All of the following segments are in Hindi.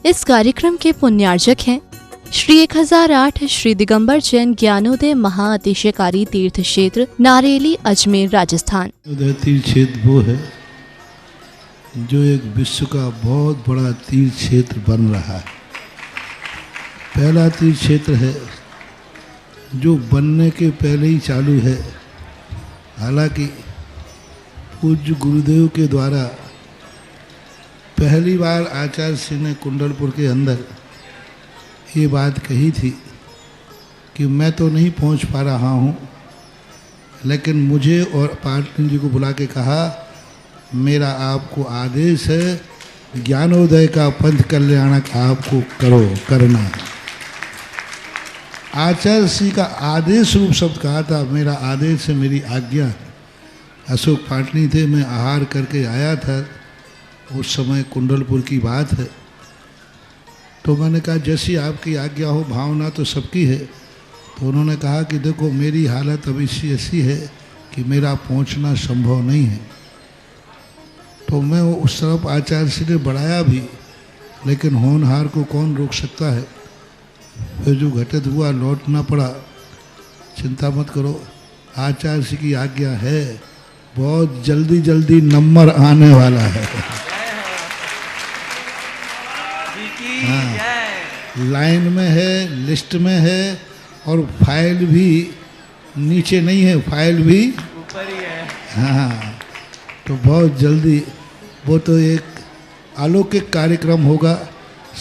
इस कार्यक्रम के पुण्यार्जक हैं श्री 1008 श्री दिगंबर जैन ज्ञानोदय महाअतिशयकारी तीर्थ क्षेत्र नारेली अजमेर राजस्थान। तीर्थ क्षेत्र वो है जो एक विश्व का बहुत बड़ा तीर्थ क्षेत्र बन रहा है। पहला तीर्थ क्षेत्र है जो बनने के पहले ही चालू है। हालांकि पूज्य गुरुदेव के द्वारा पहली बार आचार्य श्री ने कुंडलपुर के अंदर ये बात कही थी कि मैं तो नहीं पहुंच पा रहा हूं, लेकिन मुझे और पाटनी जी को बुला के कहा मेरा आपको आदेश है, ज्ञानोदय का पंथ कल्याणक आपको करना है। आचार्य श्री का आदेश रूप शब्द कहा था, मेरा आदेश है, मेरी आज्ञा है। अशोक पाटनी थे, मैं आहार करके आया था, उस समय कुंडलपुर की बात है। तो मैंने कहा जैसी आपकी आज्ञा हो, भावना तो सबकी है। तो उन्होंने कहा कि देखो मेरी हालत अभी ऐसी है कि मेरा पहुंचना संभव नहीं है। तो मैं उस तरफ आचार्य श्री ने बढ़ाया भी, लेकिन होनहार को कौन रोक सकता है। फिर जो घटित हुआ लौटना पड़ा। चिंता मत करो, आचार्य श्री की आज्ञा है, बहुत जल्दी जल्दी नंबर आने वाला है। हाँ, लाइन में है, लिस्ट में है, और फाइल भी नीचे नहीं है, फाइल भी ऊपर ही है। हाँ, तो बहुत जल्दी वो तो एक अलौकिक कार्यक्रम होगा,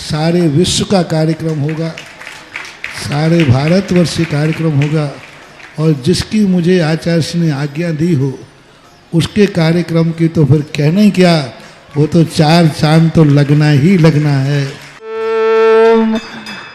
सारे विश्व का कार्यक्रम होगा, सारे भारतवर्ष का कार्यक्रम होगा। और जिसकी मुझे आचार्य ने आज्ञा दी हो उसके कार्यक्रम की तो फिर कहना ही क्या, वो तो 4 चांद तो लगना ही लगना है।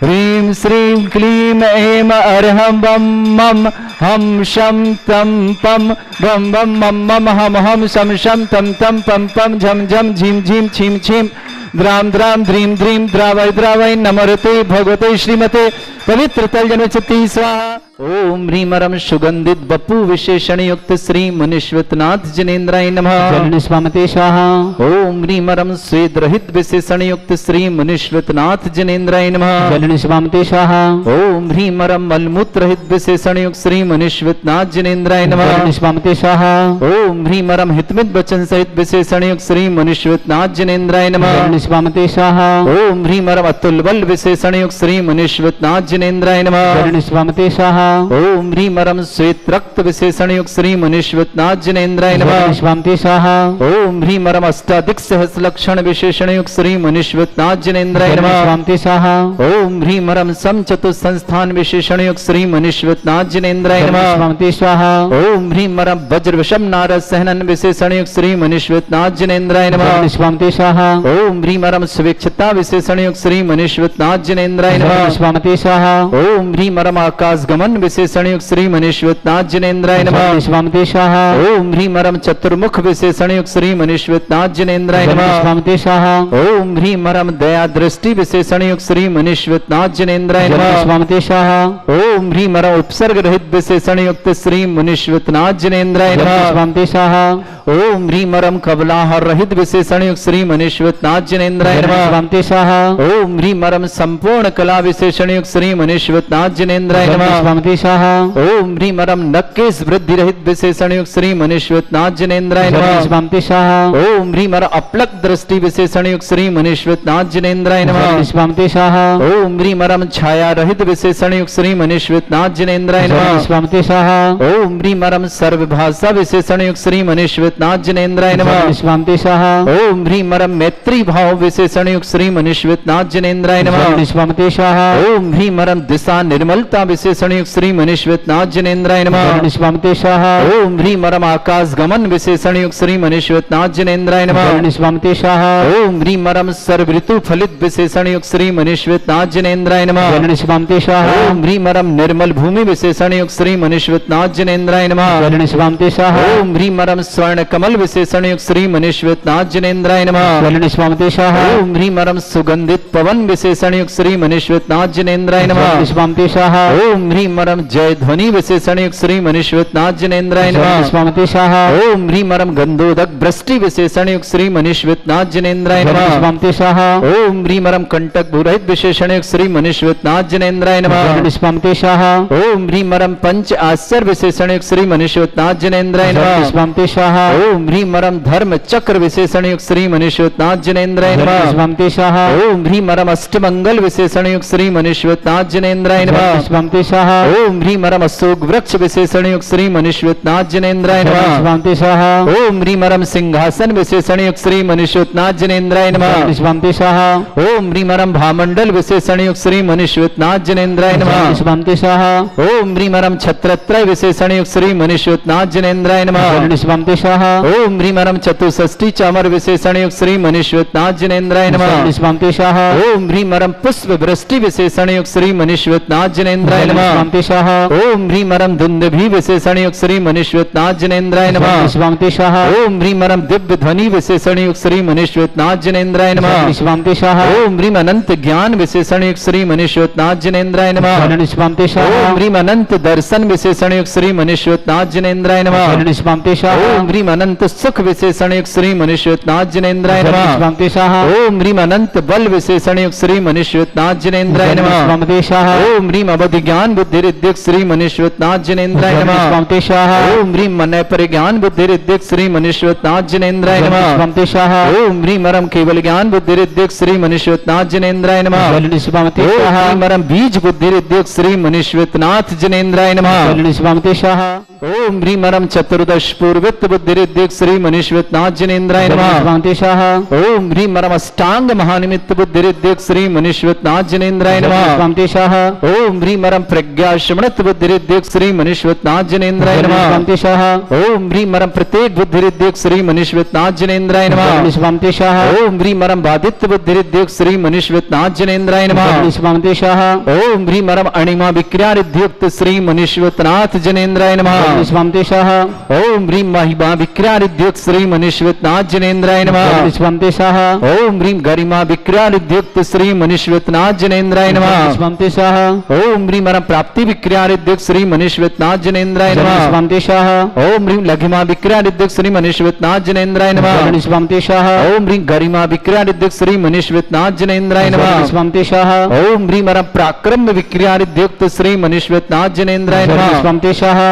ह्रीं श्रीं क्लीं ऐं अर्हं बम मम हम शम तम पम बम बम मम मम हम हम शम शम तम तम पम पम झम झम झीम झीम छीम छीम द्राम द्राम ध्रीम ध्रीम द्रावय द्रावय नमरते भगवते श्रीमते पवित्र तलजनचति स्वाहा। ओम ह्रीं रम सुगंधित बपु विशेषण युक्त श्री मुनिश्वतनाथ जनेन्द्राय नमः। जलन स्वामते स्वाहा। ओम ह्रीं रम स्वेद रहित विशेषण युक्त श्री मुनिश्वतनाथ जनेन्द्राय नमः। जलन स्वामते स्वाहा। ओम ह्रीं रम मलमूत्र रहित विशेषण युक्त श्री मुनिश्वतनाथ जनेन्द्राय नमः। जलन स्वामते स्वाहा। ओम ह्रीं रम हितमित वचन सहित विशेषण युक्त श्री मुनिश्वतनाथ जनेन्द्राय नमः। स्वामते स्वाहा। ओम ह्रीं रम अतुल बल विशेषण युक्त श्री मुनिश्वतनाथ जनेन्द्राय नमः। जलन स्वामते स्वाहा। ओम ह्रीं रम श्वेत रक्त विशेषण युक्त श्री मुनिश्वतनाथ जनेन्द्राय नमः। स्वामते स्वाहा। ओम ह्रीं रम अष्टाधिक सहस लक्षण विशेषण युक्त श्री मुनिश्वतनाथ जनेन्द्राय नमः। स्वामते स्वाहा। ओम ह्रीं रम सम चतुः संस्थान विशेषण युक्त श्री मुनिश्वतनाथ जनेन्द्राय नमः। स्वामते स्वाहा। ओम ह्रीं रम वज्र विषम नारद सहनन विशेषण युक्त श्री मुनिश्वतनाथ जनेन्द्राय नमः। स्वामते स्वाहा। ओम ह्रीं रम स्वेच्छता विशेषण युक्त श्री मुनिश्वतनाथ जनेन्द्राय नमः। स्वामते स्वाहा। ओम ह्रीं रम आकाश गमन विशेषण युक्त श्री मुनिश्वतनाथ जनेन्द्राय नमः। स्वामते स्वाहा। ओम ह्रीं रम चतुर्मुख विशेषण युक्त श्री मुनिश्वतनाथ जनेन्द्राय नमः। स्वामते स्वाहा। ओम ह्रीं रम दया दृष्टि विशेषण युक्त श्री मुनिश्वतनाथ जनेन्द्राय नमः। स्वामते स्वाहा। ओम ह्रीं रम उपसर्ग रहित विशेषण युक्त श्री मुनिश्वतनाथ जनेन्द्राय नमः। स्वामते स्वाहा। ओम ह्रीं रम कबलाहर रहित विशेषण युक्त श्री मुनिश्वतनाथ जनेन्द्राय नमः। स्वामते स्वाहा। ओम ह्रीं रम संपूर्ण कला विशेषण युक्त श्री मुनिश्वतनाथ जनेन्द्राय नमः। स्वामते स्वाहा। ओम ह्रीं रम नक्केश वृद्धि रहित विशेषण युक्त श्री मुनिश्वतनाथ जनेन्द्राय नमः। स्वामते स्वाहा। ओम ह्रीं रम अपलक दृष्टि विशेषण युक्त श्री मुनिश्वतनाथ जनेन्द्राय नमः। स्वामते स्वाहा। ओम ह्रीं रम छाया रहित विशेषण युक्त श्री मुनिश्वतनाथ जनेन्द्राय नमः। स्वामते स्वाहा। ओम ह्रीं रम सर्वभाषा विशेषण युक्त श्री मुनिश्वतनाथ जनेन्द्राय नमः। स्वामते स्वाहा। ओम ह्रीं रम मैत्री भाव विशेषण युक्त श्री मुनिश्वतनाथ जनेन्द्राय नमः। स्वामते स्वाहा। ओम ह्रीं रम दिशा निर्मलता विशेषण युक्त श्री मुनिश्वतनाथ जनेन्द्राय नमः। स्वामते स्वाहा। ओम ह्रीं रम आकाश गमन विशेषण युक्त श्री मुनिश्वतनाथ जनेन्द्राय नमः। स्वामते स्वाहा। ओम ह्रीं रम सर्व ऋतु फलित विशेषण युक्त श्री मुनिश्वतनाथ जनेन्द्राय नमः। स्वामते स्वाहा। ओम ह्रीं रम निर्मल भूमि विशेषण युक्त श्री मुनिश्वतनाथ जनेन्द्राय नमः। स्वामते स्वाहा। ओम ह्रीं रम स्वर्ण चरण कमल विशेषण युक्त श्री मनीश्वरनाथ जिनेन्द्राय नमः। स्वामिते स्वाहा ओम ह्रीं मरम सुगंधित पवन विशेषण युक्त श्री मनीश्वरनाथ जिनेन्द्राय नमः। स्वामिते स्वाहा ओम ह्रीं मरम जय ध्वनि विशेषण युक्त श्री मनीश्वरनाथ जिनेन्द्राय नमः। स्वामिते स्वाहा ओम ह्रीं मरम गंधोदक वृष्टि विशेषण युक्त श्री मनीश्वरनाथ जिनेन्द्राय नमः। स्वामिते स्वाहा ओम ह्रीं मरम कंटक भूरहित विशेषण युक्त श्री मनीश्वरनाथ जिनेन्द्राय नमः। स्वामिते स्वाहा ओम ह्रीं मरम पंच आश्चर्य विशेषण युक्त श्री मनीश्वरनाथ जिनेन्द्राय नमः। स्वामिते स्वाहा ओम ह्रीं मरम धर्म चक्र विशेषण युक्त श्री मनीश्वरनाथ जिनेन्द्राय नमः। स्वामिते स्वाहा ओम ह्रीं मरम अष्टमंगल विशेषण युक्त श्री मनीश्वरनाथ जिनेन्द्राय नमः। स्वामिते स्वाहा ओम ह्रीं मरम अशोक वृक्ष विशेषण युक्त श्री मनीश्वरनाथ जिनेन्द्राय नमः। स्वामिते स्वाहा ओम ह्रीं मरम सिंहासन विशेषण युक्त श्री मनीश्वरनाथ जिनेन्द्राय नमः। स्वामिते स्वाहा ओम ह्रीं मरम भामंडल विशेषण युक्त श्री मनीश्वरनाथ जिनेन्द्राय नमः। स्वामिते स्वाहा ओम ह्रीं मरम छत्रत्रय विशेषण युक्त श्री मनीश्वरनाथ जिनेन्द्राय नमः। स्वामिते स्वाहा ओम ह्रीं मरम चतुष्षष्टि चामर विशेषण युक्त श्री मनीश्वरनाथ जिनेन्द्राय नमः। स्वामिते स्वाहा ओम ह्रीं मरम पुष्प वृष्टि विशेषण युक्त श्री मनीश्वरनाथ जिनेन्द्राय नमः। स्वामिते स्वाहा ओम ह्रीं मरम दुंदुभि विशेषण युक्त श्री मनीश्वरनाथ जिनेन्द्राय नमः। स्वामिते स्वाहा ओम ह्रीं मरम दिव्य ध्वनि विशेषण युक्त श्री मनीश्वरनाथ जिनेन्द्राय नमः। स्वामिते स्वाहा ओम ह्रीं अनंत ज्ञान विशेषण युक्त श्री मनीश्वरनाथ जिनेन्द्राय नमः। स्वामिते स्वाहा ओम ह्रीं अनंत दर्शन विशेषण युक्त श्री मनीश्वरनाथ जिनेन्द्राय नमः। स्वामिते स्वाहा ओम ह्रीं अनंत सुख विशेषण युक्त श्री मनीश्वरनाथ जिनेन्द्राय नमः। स्वामिते स्वाहा ओम ह्रीं अनंत बल विशेषण युक्त श्री मनीश्वरनाथ जिनेन्द्राय नमः। स्वामिते स्वाहा ओम ह्रीं अवधि ज्ञान बुद्धि रिद्धिक श्री मनीश्वरनाथ जिनेन्द्राय नमः। स्वामिते स्वाहा ओम ह्रीं मन परिज्ञान बुद्धि रिद्धिक श्री मनीश्वरनाथ जिनेन्द्राय नमः। स्वामिते स्वाहा ओम ह्रीं मरम केवल ज्ञान बुद्धि रिद्धिक श्री मनीश्वरनाथ जिनेन्द्राय नमः। स्वामिते ओम स्वाहा ह्रीं मरम बीज बुद्धि रिद्धिक श्री मनीश्वरनाथ जिनेन्द्राय नमः। स्वामिते स्वाहा ओम ह्रीं मरम चतुर्दश पूर्वित बुद्धि रिद्धिक श्री मनीश्वरनाथ जिनेन्द्राय नमः। स्वामिते स्वाहा ओम ह्रीं मरम अष्टांग महानिमित्त बुद्धि रिद्धिक श्री मनीश्वरनाथ जिनेन्द्राय नमः। स्वामिते स्वाहा ओम ह्रीं मरम प्रज्ञा श्रमणत बुद्धि रिद्धिक श्री मनीश्वरनाथ जिनेन्द्राय नमः। स्वामिते स्वाहा ओम ह्रीं मरम प्रत्येक बुद्धि रिद्धिक श्री मनीश्वरनाथ जिनेन्द्राय नमः। स्वामिते स्वाहा ओम ह्रीं मरम बाधित्य बुद्धि रिद्धिक श्री मनीश्वरनाथ जिनेन्द्राय नमः। स्वामिते स्वाहा ओम ह्रीं मरम अणिमा विक्रिया रिद्धियुक्त श्री मनीश्वरनाथ जिनेन्द्राय नमः। स्वामिते स्वाहा ओम ह्रीं महिमा विक्रिया रिद्धियुक्त श्री मनीश्वरनाथ जिनेन्द्राय नमः। स्वामिते स्वाहा ओम ह्रीं गरिमा विक्रिया रिद्धियुक्त श्री मनीश्वरनाथ जिनेन्द्राय नमः। स्वामिते स्वाहा ओम ह्रीं मरम प्राप्ति विक्रिया रिद्धियुक्त श्री मनीश्वरनाथ जिनेन्द्राय नमः। स्वामिते स्वाहा ओम ह्रीं लघिमा विक्रिया रिद्धियुक्त श्री मनीश्वरनाथ जिनेन्द्राय नमः। स्वामिते स्वाहा ओम ह्रीं गरिमा विक्रिया रिद्धियुक्त श्री मनीश्वरनाथ जिनेन्द्राय नमः। स्वामिते स्वाहा ओम ह्रीं मरम पराक्रम विक्रिया रिद्धियुक्त श्री मनीश्वरनाथ जिनेन्द्राय नमः। स्वामिते स्वाहा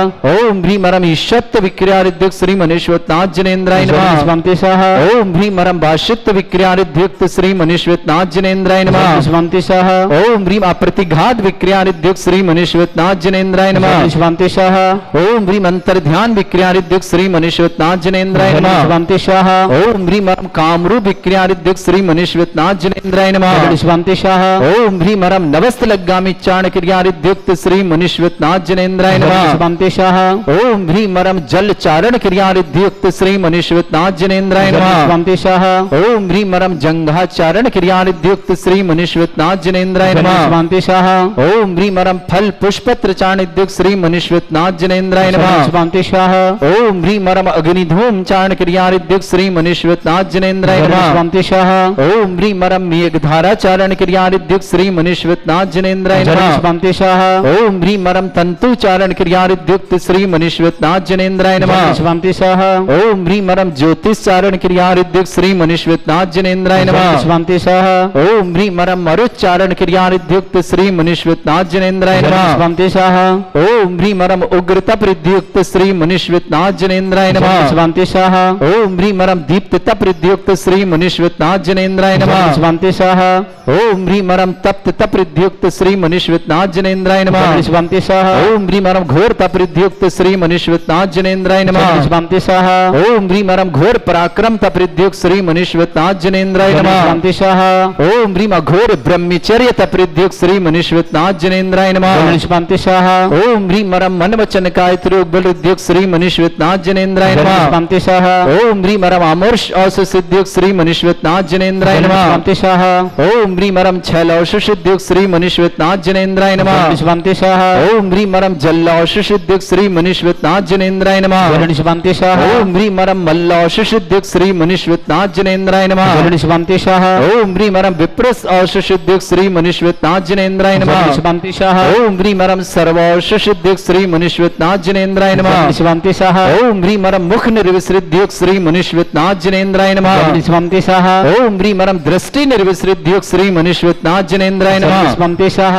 ओम ह्रीं मरम ईशत्व विक्रिया रिद्धियुक्त श्री मनीश्वरनाथ जिनेन्द्राय नमः। स्वामिते स्वाहा ओम ह्रीं मरम भाषित्व विक्रिया रिद्धियुक्त श्री मनीश्वरनाथ जिनेन्द्राय नमः। स्वामिते स्वाहा ओम ह्रीं अप्रतिघात विक्रिया रिद्धियुक्त श्री मनीश्वरनाथ जिनेन्द्राय नमः। स्वामिते स्वाहा ओम ह्रीं अंतर्ध्यान विक्रिया रिद्धियुक्त श्री मनीश्वरनाथ जिनेन्द्राय नमः। स्वामिते स्वाहा ओम ह्रीं मरम कामरूप विक्रिया रिद्धियुक्त श्री मनीश्वरनाथ जिनेन्द्राय नमः। स्वामिते स्वाहा ओम ह्रीं मरम नवस्त लग्गामि चारण क्रिया रिद्धियुक्त श्री मनीश्वरनाथ जिनेन्द्राय नमः। स्वामिते स्वाहा ओम ह्रीं मरम जल चारण क्रिया रिद्धियुक्त श्री मनीश्वरनाथ जिनेन्द्राय नमः। स्वामिते स्वाहा ओम ह्रीं मरम जंघाचारण क्रिया रिद्धियुक्त श्री मनीश्वरनाथ जिनेन्द्राय नमः। स्वामिते स्वाहा ओम ह्रीं मरम फल पुष्पत्र चारण रिद्धियुक्त श्री मनीश्वरनाथ जिनेन्द्राय नमः। स्वामिते स्वाहा ओम ह्रीं मरम अग्निधूम चारण क्रिया रिद्धियुक्त श्री मनीश्वरनाथ जिनेन्द्राय नमः। स्वामिते स्वाहा ओम ह्रीं मरम मेघधारा चारण क्रिया रिद्धियुक्त श्री मनीश्वरनाथ जिनेन्द्राय नमः। स्वामिते स्वाहा ओम ह्रीं मरम तंतु चारण क्रिया रिद्धियुक्त श्री मनीश्वरनाथ जिनेन्द्राय नमः। स्वामिते स्वाहा ओम ह्रीं मरम ज्योतिष चारण क्रिया रिद्धियुक्त श्री मनीश्वरनाथ जिनेन्द्राय नमः। स्वामिते स्वाहा ओम ह्रीं मरम मरुच्चारण क्रिया रिद्धियुक्त श्री मनीश्वरनाथ जिनेन्द्राय नमः। स्वामिते स्वाहा ओम ह्रीं मरम उग्र तप रिद्धियुक्त श्री मनीश्वरनाथ जिनेन्द्राय नमः। स्वामिते स्वाहा ओम ह्रीं मरम दीप्त तप रिद्धियुक्त श्री मनीश्वरनाथ जिनेन्द्राय नमः। स्वामिते स्वाहा ओम ह्रीं मरम तप्त तप रिद्धियुक्त श्री मनीश्वरनाथ जिनेन्द्राय नमः। स्वामिते स्वाहा ओम ह्रीं मरम घोर तप रिद्धियुक्त श्री मनीश्वरनाथ जिनेन्द्राय नमः। स्वामिते स्वाहा ओम ह्रीं मरम घोर पराक्रम तप रिद्धियुक्त श्री मनीश्वरनाथ जिनेन्द्राय नमः। स्वामिते स्वाहा ओम ह्रीं अघोर ब्रह्मचर्य तप रिद्धियुक्त श्री मनीश्वरनाथ जिनेन्द्राय नमः। स्वामिते स्वाहा ओम ह्रीं मरम मन वचन कायिक योग बल रिद्धियुक्त श्री मनीश्वरनाथ जिनेन्द्राय नमः। स्वामिते स्वाहा ओम ह्रीं मरम अमोर्ष औष सिद्धियुक्त श्री मनीश्वरनाथ जिनेन्द्राय नमः। स्वामिते स्वाहा ओम ह्रीं मरम छैलौष सिद्धियुक्त श्री मनीश्वरनाथ जिनेन्द्राय नमः। स्वामिते स्वाहा ओम ह्रीं मरम जल्लौष सिद्धियुक्त श्री मुनिश्वतनाथ जनेन्द्राय नमः। जलन शिवांति शाह। ओम ह्रीम रम मल्लौषुद्धुक श्री मुनिश्वतनाथ जनेन्द्राय नमः। जलन शिवांति शाह। ओम ह्रीम रम विप्रस औषुद्धुक श्री मुनिश्वतनाथ जनेन्द्राय नमः। जलन शिवांति शाह। ओम ह्रीम रम सर्वौषुद्धुक श्री मुनिश्वतनाथ जनेन्द्राय नमः। जलन शिवांति शाह। ओम ह्रीम रम मुख निर्विसृद्युक श्री मुनिश्वतनाथ जनेन्द्राय नमः। जलन शिवांति शाह। ओम ह्रीम रम दृष्टि निर्विसृद्युक श्री मुनिश्वतनाथ जनेन्द्राय जलन नमः। शिवांति शाह।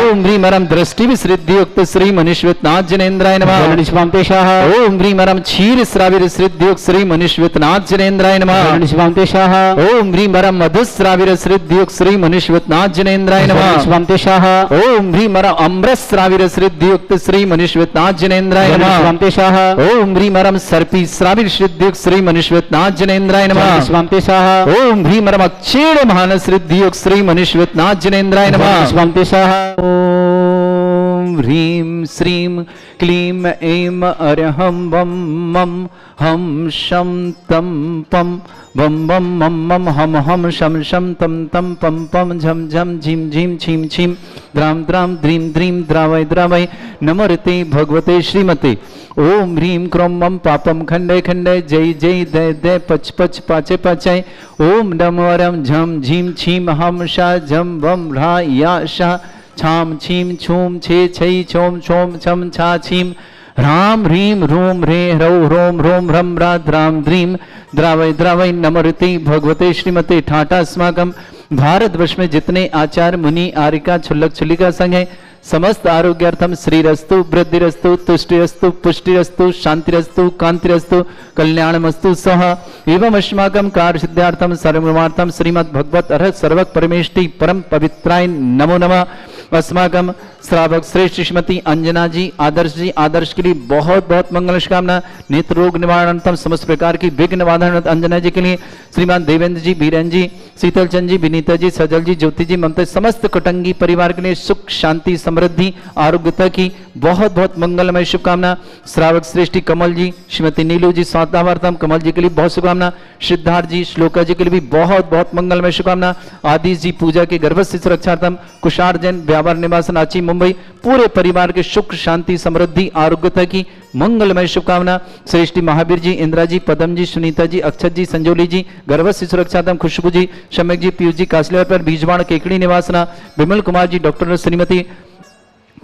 ओम ह्रीम रम दृष्टि विसृद्युक्त श्री मुनिश्वतनाथ जनेन्द्राय नमः। जलन शिवांति शाह। ओम ह्रीम रम क्षीर श्राविर श्रीद्युक्त श्री मुनिश्वतनाथ जनेन्द्राय नमः। जलन शिवांति शाह। ओम ह्रीम रम मधुश्राविर श्रीद्युक्त श्री मुनिश्वतनाथ जनेन्द्राय जलन नमः। शिवांति शाह। ओम ह्रीम रम अमृत श्राविर श्रीद्युक्त श्री मुनिश्वतनाथ जनेन्द्राय जलन नमः। शिवांति शाह। ओम ह्रीम रम सर्पी श्राविर श्रीद्युक्त श्री मुनिश्वतनाथ जनेन्द्राय जलन नमः। शिवांति शाह। ओम ह्रीम रम अक्षेण महान श्रीद्युक्त श्री मुनिश्वतनाथ जनेन्द्राय जलन नमः। शिवांति शाह। ओम ह्रीम श्रीम क्लीम ऐम अरहम वम मम हम शम तम पम वम वम मम मम हम हम शम शम तम तम पम पम झम झम झिम झिम छिम छिम द्राम द्राम द्रीम द्रीम द्रावय द्रावय नमरते भगवते श्रीमते। ओम ह्रीम क्रोम मम पापम खंडे खंडे जय जय दय दय पच पच पाचे पाचय। ओम नम वरम झम झिम छिम हम शा झम वम रा या शा छाम छीम छूम छे छई छोम छोम छम छा छीम राम ह्रीम रोम रे रौ रोम रोम रम रा द्राम द्रीम द्रावय द्रावय नमरते भगवते श्रीमते। ठाटा अस्माकम भारतवर्ष में जितने आचार्य मुनि आरिका छुल्लक छुल्लिका संघ है समस्त आरोग्यार्थम श्रीरस्तु वृद्धिरस्तु तुष्टिरस्तु पुष्टिरस्तु शांतिरस्तु कांतिरस्तु कल्याणमस्तु सह एवं अस्माकं कार्य सिद्धार्थम सर्वमार्थम श्रीमद् भगवत अर्हत सर्वक परमेष्टि परम पवित्राय नमो नमः। अस्माकं श्रावक श्रेष्ठ श्रीमती अंजना जी आदर्श के लिए बहुत बहुत मंगल कामना। नेत्र रोग निवारणार्थम समस्त प्रकार की विघ्न वाधन अंजना जी के लिए श्रीमान देवेंद्र जी, बीरेन जी, शीतल चंद जी, विनीता जी, सजल जी, ज्योति जी, ममता, समस्त कुटुंबी परिवार के लिए सुख शांति समृद्धि आरोग्यता की बहुत बहुत मंगलमय शुभकामना। श्रावक श्रेष्ठी कमल जी, श्रीमती नीलू जी, स्वास्थ्यार्थम कमल जी के लिए बहुत शुभकामना। सिद्धार्थ जी, श्लोका जी के लिए भी बहुत बहुत मंगलमय शुभकामना। आदिश जी पूजा के गर्भ से सुरक्षार्थम, कुशार जैन व्यापार निवास रांची मुंबई पूरे परिवार के सुख शांति समृद्धि आरोग्यता की मंगलमय शुभकामना। श्रेष्ठी महावीर जी, इंदिरा जी, पदम जी, सुनीता जी, अक्षत जी, संजोली जी गर्भ से सुरक्षार्थम, खुशबू जी, शम्यक जी, पीयूष जी, कासलेवर पर बीजवाण केकड़ी निवासना, विमल कुमार जी, डॉक्टर श्रीमती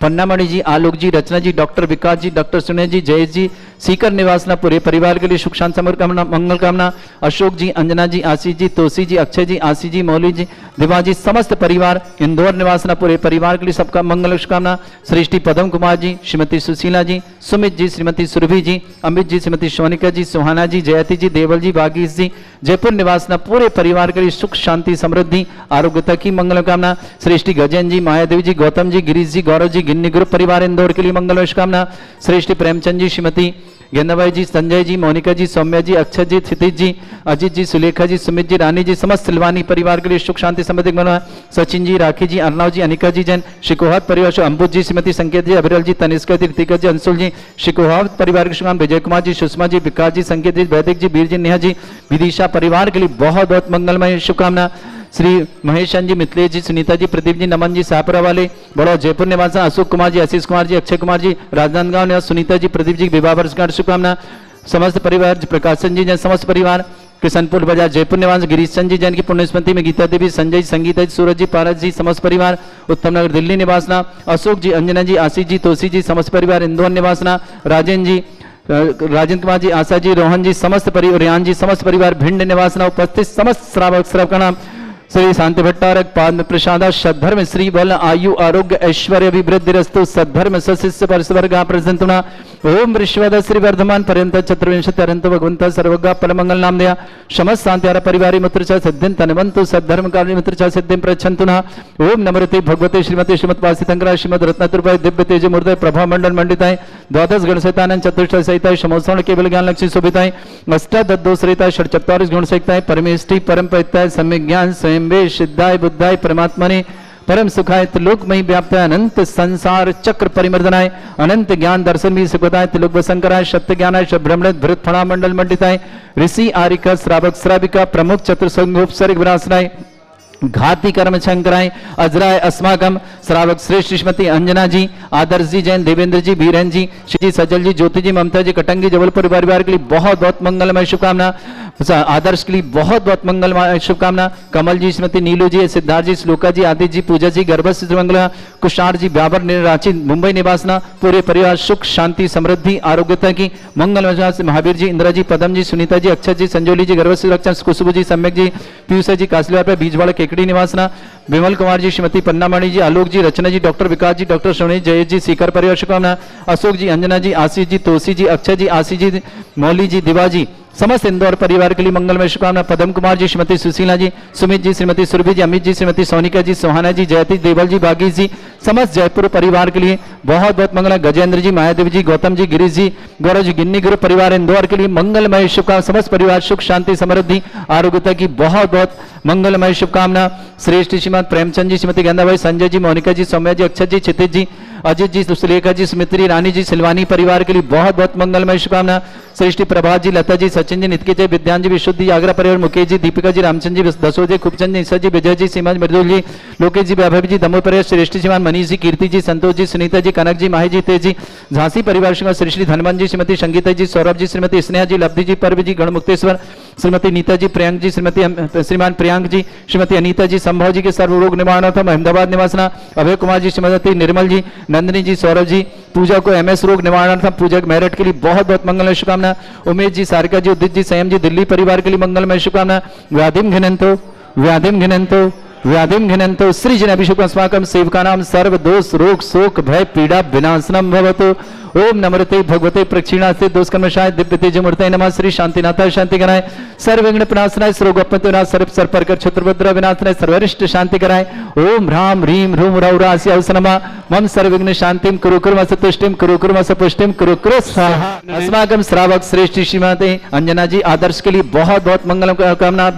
पन्नामणि जी, आलोक जी, रचना जी, डॉक्टर विकास जी, डॉक्टर सुनील जी, जयेश जी, सीकर निवासना पूरे परिवार के लिए सुख शांति समृद्धि कामना मंगल कामना। अशोक जी, अंजना जी, आशीष जी, तोसी जी, अक्षय जी, आशी जी, मौली जी, दिवा जी, समस्त परिवार इंदौर निवासना पूरे परिवार के लिए सबका मंगल कामना। श्रेष्ठी पदम कुमार जी, श्रीमती सुशीला जी, सुमित जी, श्रीमती सुरभि जी, अमित जी, श्रीमती सोनिका जी, सुहाना जी, जयती जी, देवल जी, बागीश जी, जयपुर निवासना पूरे परिवार के लिए सुख शांति समृद्धि आरोग्यता की मंगल कामना। श्रेष्ठी गजेन जी, मायादेवी जी, गौतम जी, गिरीश जी, गौरव जी, गिन्नी ग्रुप परिवार इंदौर के लिए मंगल कामना। श्रेष्ठी प्रेमचंद जी, श्रीमती गेंदाबाई जी, संजय जी, मोनिका जी, सौम्या जी, अक्षय जी, क्षितिज जी, अजीत जी, सुलेखा जी, सुमित जी, रानी जी, समस्त सिलवानी परिवार के लिए सुख शांति समृद्धि बनवा। सचिन जी, राखी जी, अर्नव जी, अनिका जी, जैन शिकोहात परिवार से अम्बुज जी, श्रीमती संकेत जी, अभिरल जी, तनिष्का जी, ऋतिका जी, अंशुल जी, शिकोहात परिवार के शुभकाम, विजय कुमार जी, सुषमा जी, विकास जी, संकेत जी, वैदिक जी, वीर जी, नेहा जी, विदिशा परिवार के लिए बहुत बहुत मंगलमय शुभकामना। श्री महेश जी, मिथिलेश जी, सुनीता जी, प्रदीप जी, नमन जी, शाहपुरा वाले बड़ो जयपुर निवासी, अशोक कुमार जी, आशीष कुमार जी, अक्षय कुमार जी, राजनांदगांव निवासी, सुनीता जी, प्रदीप जी, विवाह वर्षगांठ शुभकामना। समस्त परिवार प्रकाशन जी जैन, समस्त परिवार किशनपुर बाजार जयपुर निवासी, गिरीश चंद जी जैन की पुण्यस्मृति में, गीता देवी, संजय जी, संगीता जी, सूरज जी, पारस जी, समस्त परिवार उत्तम नगर दिल्ली निवासना, अशोक जी, अंजना जी, आशीष जी, तोसी जी, समस्त परिवार इंदौर निवासना, राजेंद्र जी, राजेंद्र कुमार जी, आशा जी, रोहन जी, समस्त परिवार, रियान जी, समस्त परिवार भिंड निवासना, उपस्थित समस्त श्रावक श्रव का नाम श्री शांति भट्टारक पाद प्रसाद सद्धर्म श्री बल आयु आरोग्य ऐश्वर्य अभिवृद्धिरस्तु सद्धर्म सशिष्य परस्वर्ग प्रसंतुना ओम विश्वद श्री वर्धमान पर्यंत चतुर्विंशति अरंत भगवंत सर्वगा परमंगल नाम दया समस्त शांति परिवारी मित्र च सिद्धिं तनवंतु सद्धर्म कार्य मित्र च सिद्धिं प्रच्छन्तुना ओम नमृते भगवते श्रीमती श्रीमद्वासितंकरा श्रीमद रत्नतुर्भय दिव्य तेज मूर्ति प्रभा मंडल मंडिताय द्वादश गण सहितानंद चतुष्ट सहिताय समोत्सव केवल ज्ञान लक्ष्मी शोभिताय अष्टादश सहिताय षट्चत्वारिश गुण सहिताय परमेष्टि परम परिताय सम्यक ज्ञान स्वयं वे सिद्धाय बुद्धाय परमात्मने परम सुखाय त्रिलोकमयी व्याप्ताय अनंत संसार चक्र परिमर्दनाय अनंत ज्ञान दर्शन भी सुखदाय त्रिलोक वसंकराय सत्य ज्ञानाय ब्रह्मणित भृत फणा मंडल मंडिताय ऋषि आरिका श्रावक श्राविका प्रमुख चतुर्संगोपसर्ग विनाशनाय घाती कर्म शंकराय अजराय अस्माकम श्रावक श्रेष्ठ श्रीमती अंजना जी, आदर्श जी, जैन, देवेंद्र जी, बीरेन जी, श्री सजल जी, ज्योति जी, ममता जी, कटंगी जबलपुर परिवार के लिए बहुत बहुत मंगलमय शुभकामना। आदर्श के लिए बहुत बहुत मंगलमय शुभकामना। कमल जी, श्रीमती नीलू जी, सिद्धार्थ जी, श्लोका जी, आदित्य जी, पूजा जी, गर्भस्थ मंगला, कुशार जी, ब्यावर रांची मुंबई निवासना, पूरे परिवार सुख शांति समृद्धि आरोग्यता की मंगलमय से महावीर जी, इंदिरा जी, पदम जी, सुनीता जी, अक्षय जी, संजोली जी, गर्भस्थ रक्षा, खुशबू जी, सम्यक जी, पीयूष जी, कासलीवार पे बीजवाड़ा केकड़ी निवासना, विमल कुमार जी, श्रीमती पन्नामणि जी, आलोक जी, रचना जी, डॉक्टर विकास जी, डॉक्टर सोनी, जयेश जी, सीकर परिवार शुभकामना। अशोक जी, अंजना जी, आशीष जी, तोसी जी, अक्षय जी, आशीष जी, मौली जी, दिवा जी, समस्त इंदौर परिवार के लिए मंगलमय शुभकामना। पदम कुमार जी, श्रीमती सुशीला जी, सुमित जी, श्रीमती सुरभि जी, अमित जी, श्रीमती सोनिका जी, सोहाना जी, जयती, देवल जी, बागी जी, समस्त जयपुर परिवार के लिए बहुत बहुत मंगल। गजेंद्र जी, मायादेवी जी, गौतम जी, गिरीश जी, गौरव जी, गिन्नी ग्रुप परिवार इंदौर के लिए मंगलमय शुभकामना। समस्त परिवार सुख शांति समृद्धि आरोग्यता की बहुत बहुत मंगलमय शुभकामना। श्रेष्ठ श्रीमद प्रेमचंद जी, श्रीमती गेंदाबाई, संजय जी, मोनिका जी, सौम्या जी, अक्षत जी, क्षितिज जी, अजित जी, सुलेखा जी, सुमित्री रानी जी, सिलवानी परिवार के लिए बहुत बहुत मंगलमय शुभकामना। श्रेष्ठी प्रभात जी, लता जी, सचिन जी, नित्य जय, विद्यान जी, विशुद्धि, आगरा परिवार, मुकेश जी, दीपिका जी, रामचंद्र जी, दसो जी, खूबचंद जी, ईसा जी, विजय जी, सीमा मृदुल जी, लोकेश जी, वैभव जी, दमोह परिवार, श्रेष्ठी श्रीमान मनीष जी, कीर्ति जी, संतोष जी, सुनीता जी, कनक जी, माही जी, तेज जी, झांसी परिवार श्री श्री धनवंत जी, श्रीमती संगीता जी, सौरभ जी, श्रीमती स्नेहा जी, लब्धि जी, पर्व जी, गणमुक्तेश्वर, श्रीमती नीता जी, प्रियंक जी, श्रीमती श्रीमान प्रियंक जी, श्रीमती अनीता जी, संभव जी के सर्व रोग निवारणार्थम अहमदाबाद निवासना, अभय कुमार जी, श्रीमती निर्मल जी, नंदिनी जी, सौरभ जी, पूजा को एमएस रोग निवारणार्थम पूजा मेरिट के लिए बहुत बहुत मंगलमय शुभकामना। उमेश जी, सारिका जी, उदित जी, संयम जी, दिल्ली परिवार के लिए मंगलमय शुभकामना। व्याधिम घिनंतो व्याधिम घिनंतो व्याधिम घिनंतो सृजन अभिषेक अस्माकं सेवकानां सर्व दोष रोग शोक भय पीड़ा विनाशनम भवतु। ओम नमृते भगवते प्रक्षिणास्ते दोषकर्मशाय दिव्य तेजमूर्तये नमः। श्री शांतिनाथाय शांति कराय, सर्व विघ्न प्रणाशनाय, सर्वगोपति विनाश, सर्व सर्परकर क्षत्रभद्र विनाशनाय, सर्वरिष्ट शांति कराय। ओम ह्राम ह्रीम ह्रूम ह्रौं ह्रास्य अवसनमा मम सर्व विघ्न शांतिम कुरु कुर्मस तुष्टिम कुरु कुर्मस पुष्टिम कुरु कुरु स्वाहा। अस्माकं श्रावक श्रेष्ठ श्रीमती अंजना जी, आदर्श के लिए बहुत बहुत मंगल कामना।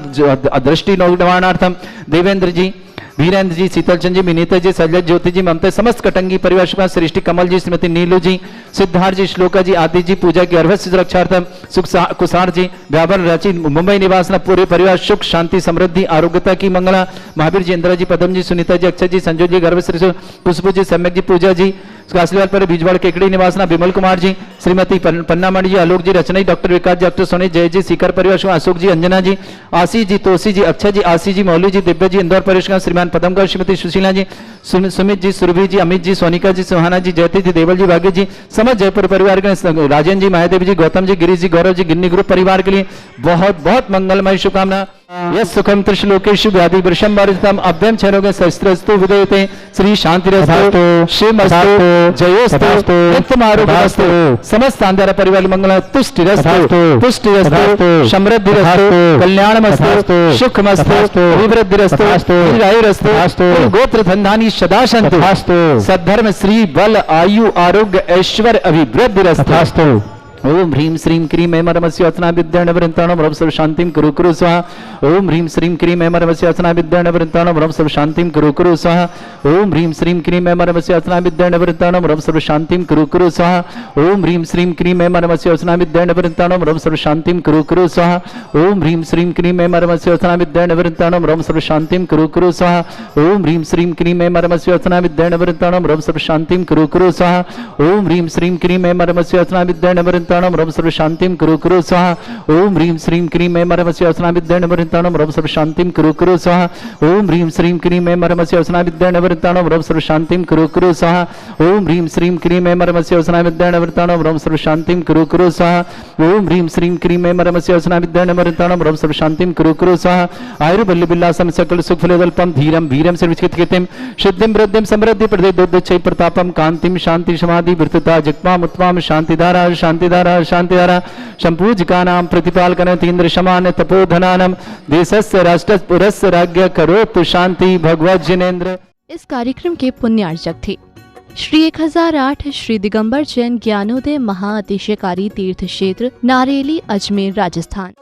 दृष्टि निवारणार्थम देवेंद्र जी, वीरेंद्र जी, शीतलचंद जी, विनीता जी, सजल ज्योति जी, ममता, समस्त कटंगी परिवार शुभ, सृष्टि कमल जी, श्रीमती नीलू जी, सिद्धार्थ जी, श्लोका जी, आदि जी, पूजा की अर्भस्य सुरक्षार्थम सुख कुसार जी, व्यापार रांची मुंबई निवासना, पूरे परिवार सुख शांति समृद्धि आरोग्यता की मंगला। महावीर जी, इंदिरा जी, पदम जी, सुनीता जी, अक्षय जी, संजय जी, गर्भश्री खुशबू जी, सम्यक जी, पूजा जी, कासलीवाल पर बीजवाड़ केकड़ी निवासना, विमल कुमार जी, श्रीमती पन्नामणि जी, आलोक जी, रचना जी, डॉक्टर विकास जी, डॉक्टर सोनी, जय जी, सीकर परिवार, अशोक जी, अंजना जी, आशीष जी, तोसी जी, अक्षय जी, आशीष जी, मौली जी, दिव्य जी, इंदौर परिवार, श्रीमान पदमगढ़, श्रीमती सुशीला जी, सुमित जी, सुरभि जी, अमित जी, सोनिका जी, सोहाना जी, जयती जी, देवल जी, भाग्य जी, समझ जयपुर परिवार के राजेंद्र जी, मायादेवी जी, गौतम जी, गिरीश जी, गौरव जी, गिन्नी ग्रुप परिवार के लिए बहुत बहुत मंगलमय शुभकामना। यस सुखम त्रिशलोकेषु व्याधि वृषम वारितम अभ्यम क्षरोगे शस्त्रस्तु विदयते। श्री शांतिरस्तु शिवमस्तु जयोस्तु नित्यमारोग्यमस्तु। समस्त अंधारा परिवार मंगल तुष्टिरस्तु पुष्टिरस्तु समृद्धिरस्तु कल्याणमस्तु सुखमस्तु अभिवृद्धिरस्तु दीर्घायुरस्तु गोत्र धन्धानि सदा सन्तु सद्धर्म श्री बल आयु आरोग्य ऐश्वर्य अभिवृद्धिरस्तु। ओम ह्रीं श्रीं क्रीं ऐं मरमस्य अचना विद्याण वृंताणम रव सर्व शांतिं कुरु कुरु स्वाहा। ओम ह्रीं श्रीं क्रीं ऐं मरमस्य अचना विद्याण वृंताणम रव सर्व शांतिं कुरु कुरु स्वाहा। ओम ह्रीं श्रीं क्रीं ऐं मरमस्य अचना विद्याण वृंताणम रव सर्व शांतिं कुरु कुरु स्वाहा। ओम ह्रीं श्रीं क्रीं ऐं मरमस्य अचना विद्याण वृंताणम रव सर्व शांतिं कुरु कुरु स्वाहा। ओम ह्रीं श्रीं क्रीं ऐं मरमस्य अचना विद्याण वृंताणम रव सर्व शांतिं कुरु कुरु स्वाहा। ओम ह्रीं श्रीं क्रीं ऐं मरमस्य अचना विद्याण वृंताणम रव सर्व शांतिं कुरु कुरु स्वाहा। ओम ह्रीं श्रीं क्रीं ऐं मरमस्य अचना विद्याण वृंताणम रव सर्व शांतिं कुरु कुरु स्वाहा। ओम ह्रीं श्रीं क्रीं ऐं मरमस्य अचना विद्याण वृंताणम रव सर्व शांतिं कुरु कुरु स्वाहा। ओम ह्रीं श्रीं क्रीं ऐं मरमस्य अचना विद्याण वृंताणम रव सर्व शांतिं कुरु कुरु स्वाहा। ओम ह्रीं श्रीं क्रीं ऐं मरमस्य अचना विद्याण वृंताणम रव सर्व शांतिं कुरु कुरु स्वाहा। ओम ह्रीं श्रीं क्रीं ऐं मरमस्य अचना विद्याण वृंताणम रव सर्व शांतिं कुरु कुरु स्वाहा। आयुर्बल्य बिल्लासम सकल सुख फलदल्पम धीरम वीरम सर्वचिकित्कितिम सिद्धिं वृद्धिं समृद्धि प्रदेदोच्चै प्रतापम कांतिम शांति समाधि वृत्तता जगमाम उत्तमाम शांतिधारा शांतिधारा शांतिधारा संपूजकानां प्रतिपालकनतीन्द्र शमान तपोधनानं देशस्य राष्ट्रस्य पुरस्य राज्ञ करोतु शांति भगवत जिनेन्द्र। इस कार्यक्रम के पुण्यार्चक थे श्री 1008 श्री दिगंबर जैन ज्ञानोदय महाअतिशयकारी तीर्थ क्षेत्र नारेली अजमेर राजस्थान।